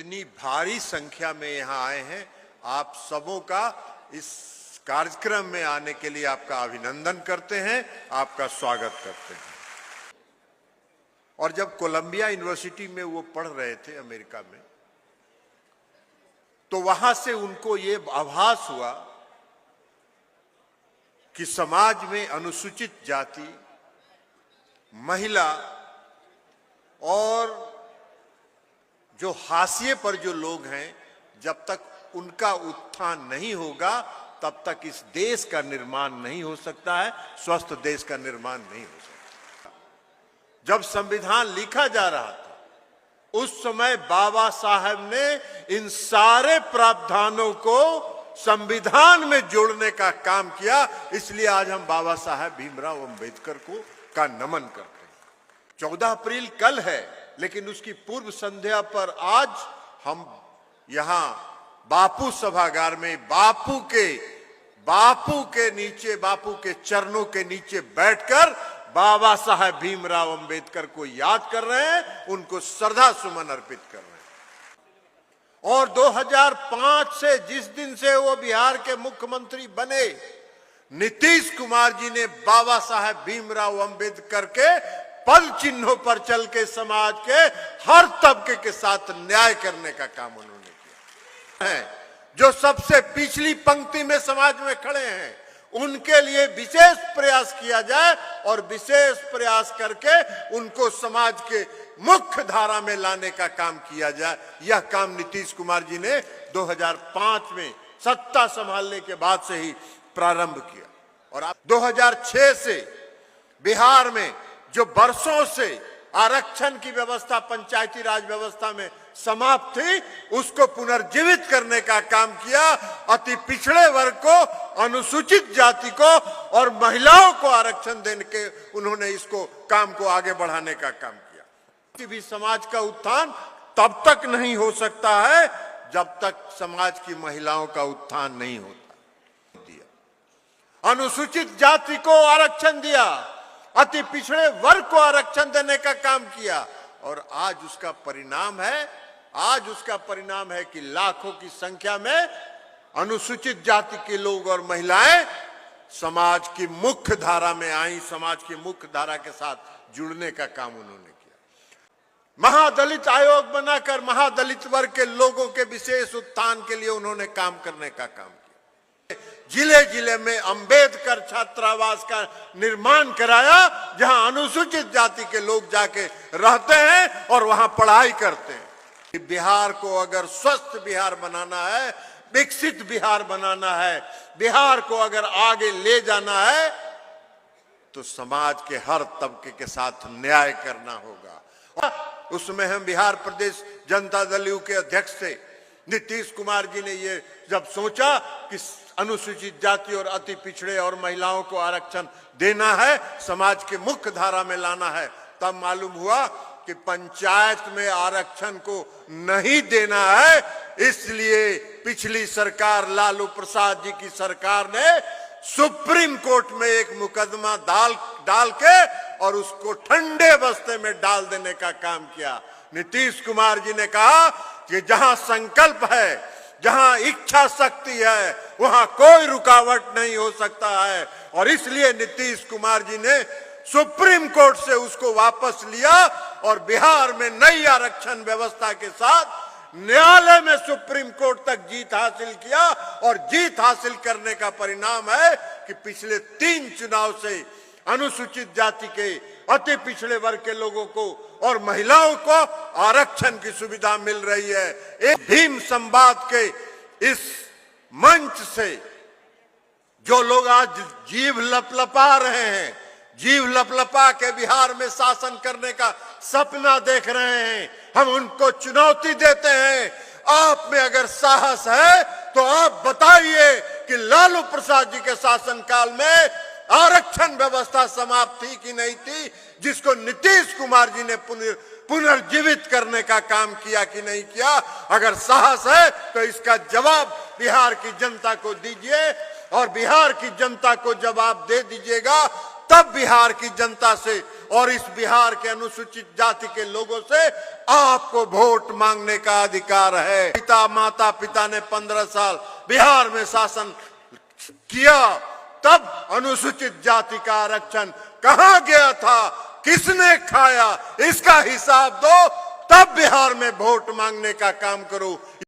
इतनी भारी संख्या में यहाँ आए हैं, आप सबों का इस कार्यक्रम में आने के लिए आपका अभिनंदन करते हैं, आपका स्वागत करते हैं। और जब कोलंबिया यूनिवर्सिटी में वो पढ़ रहे थे अमेरिका में, तो वहां से उनको ये आभास हुआ कि समाज में अनुसूचित जाति, महिला और जो हाशिए पर जो लोग हैं, जब तक उनका उत्थान नहीं होगा तब तक इस देश का निर्माण नहीं हो सकता है, स्वस्थ देश का निर्माण नहीं हो सकता। जब संविधान लिखा जा रहा था, उस समय बाबा साहब ने इन सारे प्रावधानों को संविधान में जोड़ने का काम किया। इसलिए आज हम बाबा साहब भीमराव अंबेडकर को का नमन करते हैं। 14 अप्रैल कल है, लेकिन उसकी पूर्व संध्या पर आज हम यहां बापू सभागार में बापू के नीचे, बापू के चरणों के नीचे बैठकर बाबा साहब भीमराव अंबेडकर को याद कर रहे हैं, उनको श्रद्धा सुमन अर्पित कर रहे हैं। और 2005 से, जिस दिन से वो बिहार के मुख्यमंत्री बने, नीतीश कुमार जी ने बाबा साहब भीमराव अंबेडकर के पद चिन्हों पर चल के समाज के हर तबके के साथ न्याय करने का काम उन्होंने किया है। जो सबसे पिछली पंक्ति में समाज में खड़े हैं, उनके लिए विशेष प्रयास किया जाए और विशेष प्रयास करके उनको समाज के मुख्य धारा में लाने का काम किया जाए। यह काम नीतीश कुमार जी ने 2005 में सत्ता संभालने के बाद से ही प्रारंभ किया। और 2006 से बिहार में जो वर्षों से आरक्षण की व्यवस्था पंचायती राज व्यवस्था में समाप्त थी, उसको पुनर्जीवित करने का काम किया। अति पिछड़े वर्ग को, अनुसूचित जाति को और महिलाओं को आरक्षण देने के उन्होंने इसको काम को आगे बढ़ाने का काम किया। किसी भी समाज का उत्थान तब तक नहीं हो सकता है जब तक समाज की महिलाओं का उत्थान नहीं होता। अनुसूचित जाति को आरक्षण दिया, अति पिछड़े वर्ग को आरक्षण देने का काम किया, और आज उसका परिणाम है कि लाखों की संख्या में अनुसूचित जाति के लोग और महिलाएं समाज की मुख्य धारा में आई, समाज की मुख्य धारा के साथ जुड़ने का काम उन्होंने किया। महादलित आयोग बनाकर महादलित वर्ग के लोगों के विशेष उत्थान के लिए उन्होंने काम करने का काम किया। जिले जिले में अंबेडकर छात्रावास का निर्माण कराया, जहां अनुसूचित जाति के लोग जाके रहते हैं और वहां पढ़ाई करते हैं। बिहार को अगर स्वस्थ बिहार बनाना है, विकसित बिहार बनाना है, बिहार को अगर आगे ले जाना है, तो समाज के हर तबके के साथ न्याय करना होगा। उसमें हम बिहार प्रदेश जनता दल यू के अध्यक्ष थे। नीतीश कुमार जी ने ये जब सोचा कि अनुसूचित जाति और अति पिछड़े और महिलाओं को आरक्षण देना है, समाज के मुख्य धारा में लाना है, तब मालूम हुआ कि पंचायत में आरक्षण को नहीं देना है। इसलिए पिछली सरकार, लालू प्रसाद जी की सरकार ने सुप्रीम कोर्ट में एक मुकदमा डाल के और उसको ठंडे बस्ते में डाल देने का काम किया। नीतीश कुमार जी ने कहा कि जहां संकल्प है, जहां इच्छा शक्ति है, वहां कोई रुकावट नहीं हो सकता है। और इसलिए नीतीश कुमार जी ने सुप्रीम कोर्ट से उसको वापस लिया और बिहार में नई आरक्षण व्यवस्था के साथ न्यायालय में सुप्रीम कोर्ट तक जीत हासिल किया। और जीत हासिल करने का परिणाम है कि पिछले 3 चुनाव से अनुसूचित जाति के, अति पिछड़े वर्ग के लोगों को और महिलाओं को आरक्षण की सुविधा मिल रही है। एक भीम संवाद के इस मंच से जो लोग आज जीभ लपलपा रहे हैं, जीभ लपलपा के बिहार में शासन करने का सपना देख रहे हैं, हम उनको चुनौती देते हैं। आप में अगर साहस है तो आप बताइए कि लालू प्रसाद जी के शासनकाल में आरक्षण व्यवस्था समाप्त थी कि नहीं थी, जिसको नीतीश कुमार जी ने पुनर्जीवित करने का काम किया कि नहीं किया। अगर साहस है तो इसका जवाब बिहार की जनता को दीजिए, और बिहार की जनता को जवाब दे दीजिएगा, तब बिहार की जनता से और इस बिहार के अनुसूचित जाति के लोगों से आपको वोट मांगने का अधिकार है। माता पिता ने 15 साल बिहार में शासन किया, तब अनुसूचित जाति का आरक्षण कहां गया था, किसने खाया, इसका हिसाब दो, तब बिहार में वोट मांगने का काम करो।